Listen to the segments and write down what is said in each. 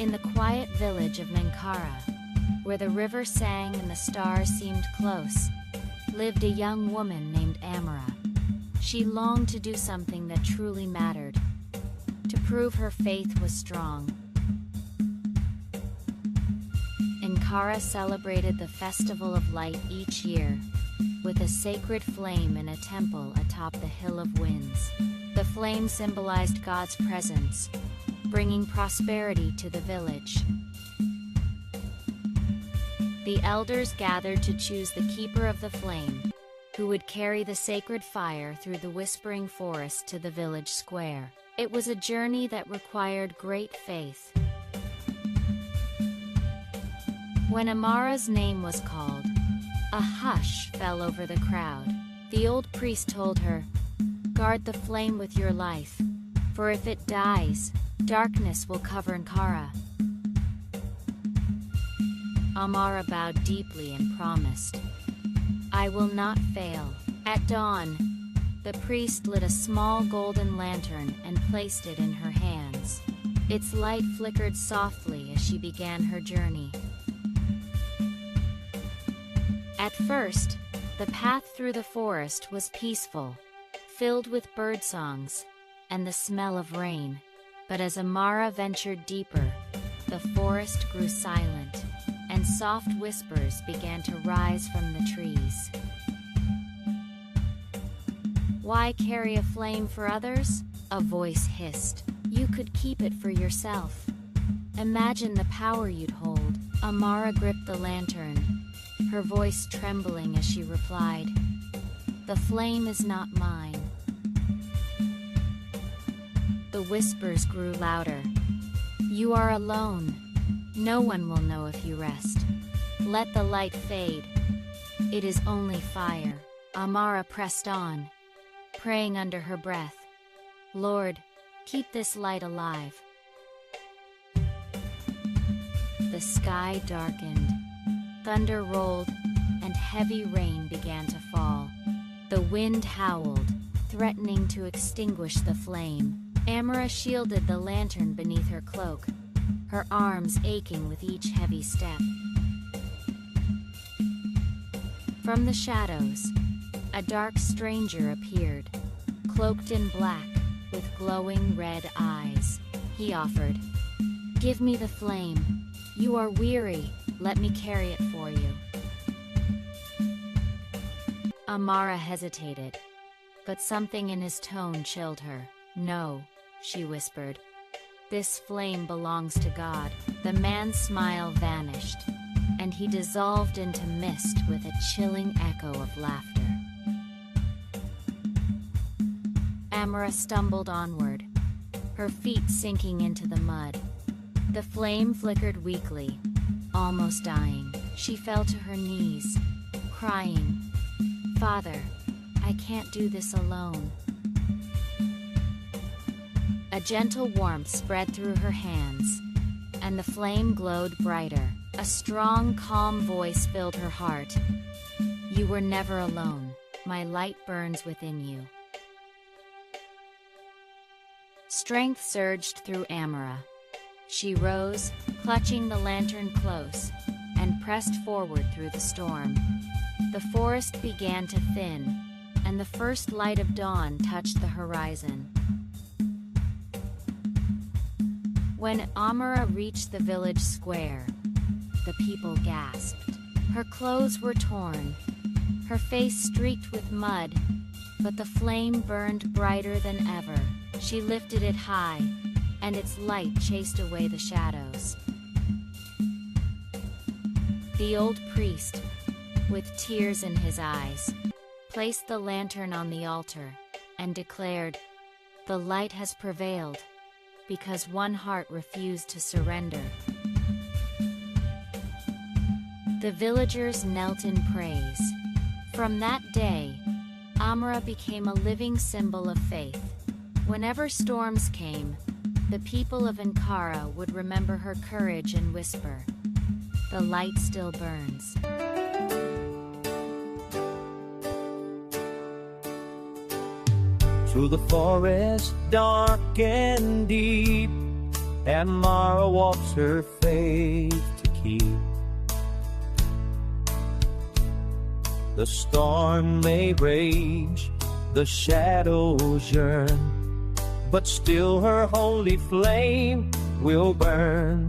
In the quiet village of Menkara, where the river sang and the stars seemed close, lived a young woman named Amara. She longed to do something that truly mattered, to prove her faith was strong. Ankara celebrated the Festival of Light each year, with a sacred flame in a temple atop the Hill of Winds. The flame symbolized God's presence, bringing prosperity to the village. The elders gathered to choose the keeper of the flame, who would carry the sacred fire through the whispering forest to the village square. It was a journey that required great faith. When Amara's name was called, a hush fell over the crowd. The old priest told her, "Guard the flame with your life, for if it dies, darkness will cover Ankara." Amara bowed deeply and promised, "I will not fail." At dawn, the priest lit a small golden lantern and placed it in her hands. Its light flickered softly as she began her journey. At first, the path through the forest was peaceful, filled with birdsongs and the smell of rain. But as Amara ventured deeper, the forest grew silent, and soft whispers began to rise from the trees. "Why carry a flame for others?" a voice hissed. "You could keep it for yourself. Imagine the power you'd hold." Amara gripped the lantern, her voice trembling as she replied, "The flame is not mine." The whispers grew louder. "You are alone. No one will know if you rest. Let the light fade. It is only fire." Amara pressed on, praying under her breath, "Lord, keep this light alive." The sky darkened, thunder rolled, and heavy rain began to fall. The wind howled, threatening to extinguish the flame. Amara shielded the lantern beneath her cloak, her arms aching with each heavy step. From the shadows, a dark stranger appeared, cloaked in black, with glowing red eyes. He offered, "Give me the flame. You are weary, let me carry it for you." Amara hesitated, but something in his tone chilled her. "No," she whispered. "This flame belongs to God." The man's smile vanished, and he dissolved into mist with a chilling echo of laughter. Amara stumbled onward, her feet sinking into the mud. The flame flickered weakly, almost dying. She fell to her knees, crying, "Father, I can't do this alone." A gentle warmth spread through her hands, and the flame glowed brighter. A strong, calm voice filled her heart. "You were never alone. My light burns within you." Strength surged through Amara. She rose, clutching the lantern close, and pressed forward through the storm. The forest began to thin, and the first light of dawn touched the horizon. When Amara reached the village square, the people gasped. Her clothes were torn, her face streaked with mud, but the flame burned brighter than ever. She lifted it high, and its light chased away the shadows. The old priest, with tears in his eyes, placed the lantern on the altar and declared, "The light has prevailed, because one heart refused to surrender." The villagers knelt in praise. From that day, Amara became a living symbol of faith. Whenever storms came, the people of Ankara would remember her courage and whisper, "The light still burns." Through the forest dark and deep, and Mara walks her faith to keep. The storm may rage, the shadows yearn, but still her holy flame will burn.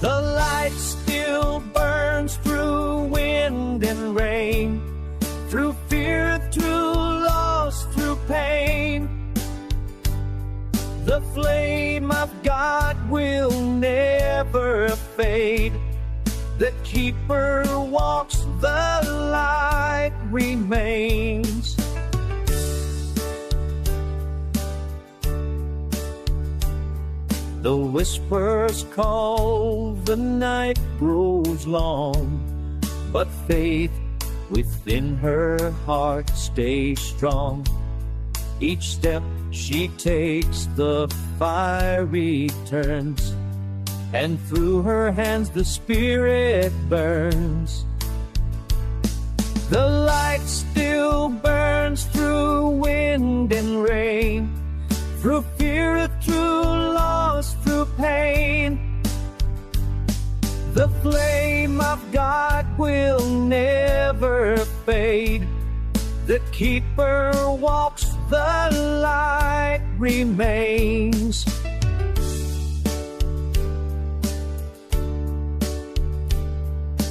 The light still burns through wind and rain, through fear, through loss, through pain. The flame of God will never fade. The keeper walks, the light remains. The whispers call, the night grows long, but faith within her heart stays strong. Each step she takes, the fiery turns, and through her hands the Spirit burns. The light still burns through wind and rain, through fear, through loss, through pain. The flame of God will never fade. The keeper walks, the light remains.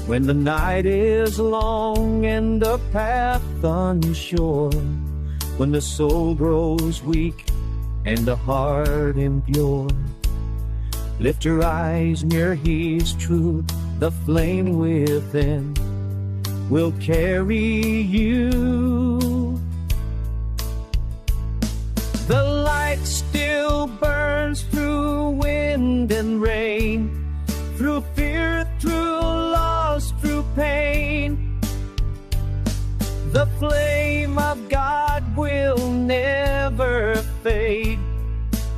When the night is long and the path unsure, when the soul grows weak and the heart impure, lift your eyes near His truth. The flame within will carry you. The light still burns through wind and rain, through fear, through loss, through pain. The flame of God will never fade.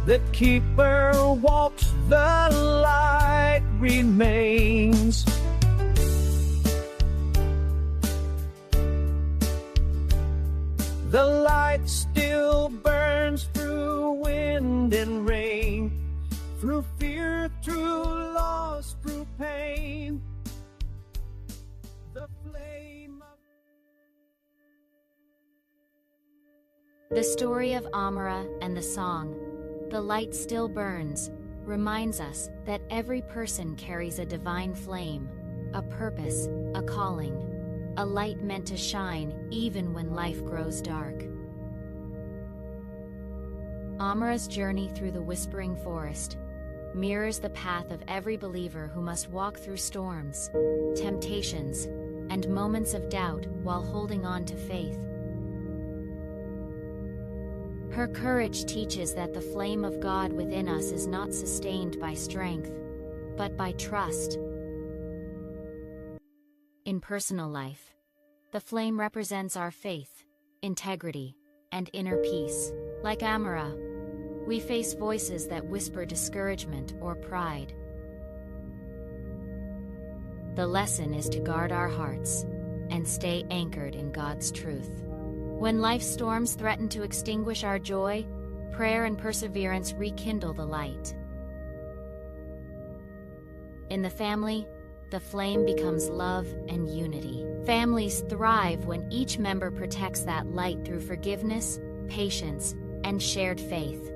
The keeper walks, the light remains. The light still burns through wind and rain, through fear, through loss, through pain. The flame of... The story of Amara and the song, "The Light Still Burns," reminds us that every person carries a divine flame, a purpose, a calling, a light meant to shine even when life grows dark. Amara's journey through the whispering forest mirrors the path of every believer who must walk through storms, temptations, and moments of doubt while holding on to faith. Her courage teaches that the flame of God within us is not sustained by strength, but by trust. In personal life, the flame represents our faith, integrity, and inner peace. Like Amara, we face voices that whisper discouragement or pride. The lesson is to guard our hearts and stay anchored in God's truth. When life's storms threaten to extinguish our joy, prayer and perseverance rekindle the light. In the family, the flame becomes love and unity. Families thrive when each member protects that light through forgiveness, patience, and shared faith.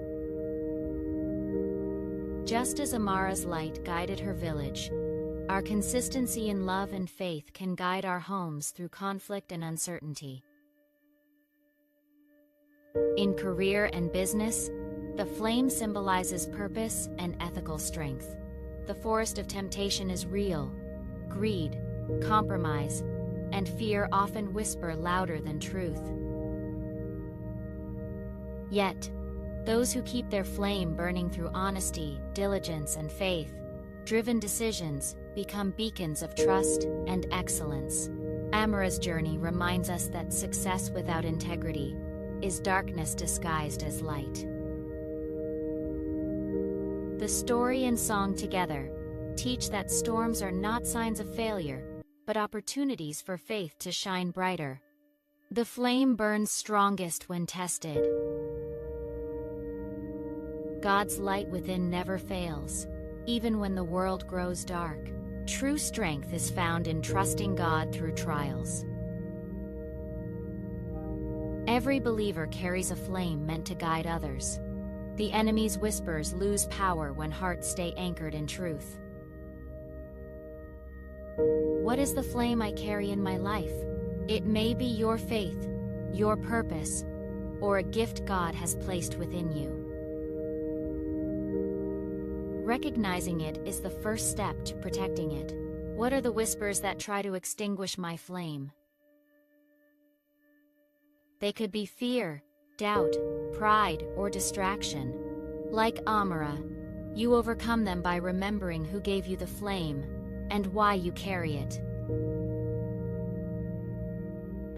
Just as Amara's light guided her village, our consistency in love and faith can guide our homes through conflict and uncertainty. In career and business, the flame symbolizes purpose and ethical strength. The forest of temptation is real. Greed, compromise, and fear often whisper louder than truth. Yet, those who keep their flame burning through honesty, diligence, and faith-driven decisions become beacons of trust and excellence. Amara's journey reminds us that success without integrity is darkness disguised as light. The story and song together teach that storms are not signs of failure, but opportunities for faith to shine brighter. The flame burns strongest when tested. God's light within never fails, even when the world grows dark. True strength is found in trusting God through trials. Every believer carries a flame meant to guide others. The enemy's whispers lose power when hearts stay anchored in truth. What is the flame I carry in my life? It may be your faith, your purpose, or a gift God has placed within you. Recognizing it is the first step to protecting it. What are the whispers that try to extinguish my flame? They could be fear, doubt, pride, or distraction. Like Amara, you overcome them by remembering who gave you the flame and why you carry it.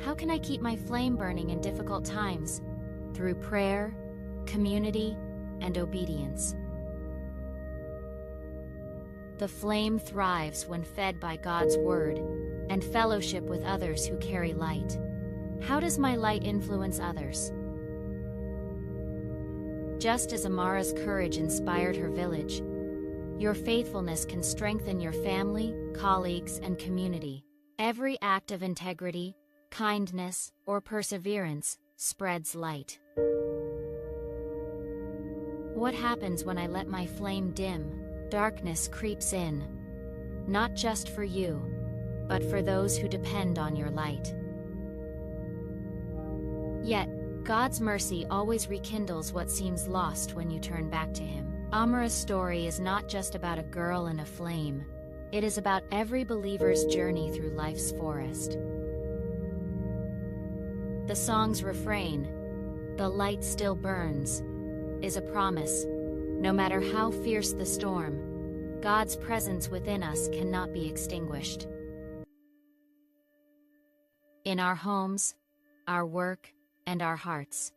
How can I keep my flame burning in difficult times? Through prayer, community, and obedience. The flame thrives when fed by God's word and fellowship with others who carry light. How does my light influence others? Just as Amara's courage inspired her village, your faithfulness can strengthen your family, colleagues, and community. Every act of integrity, kindness, or perseverance spreads light. What happens when I let my flame dim? Darkness creeps in, not just for you, but for those who depend on your light. Yet, God's mercy always rekindles what seems lost when you turn back to Him. Amara's story is not just about a girl and a flame. It is about every believer's journey through life's forest. The song's refrain, "The light still burns," is a promise. No matter how fierce the storm, God's presence within us cannot be extinguished. In our homes, our work, and our hearts,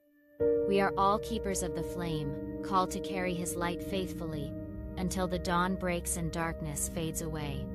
we are all keepers of the flame, called to carry His light faithfully until the dawn breaks and darkness fades away.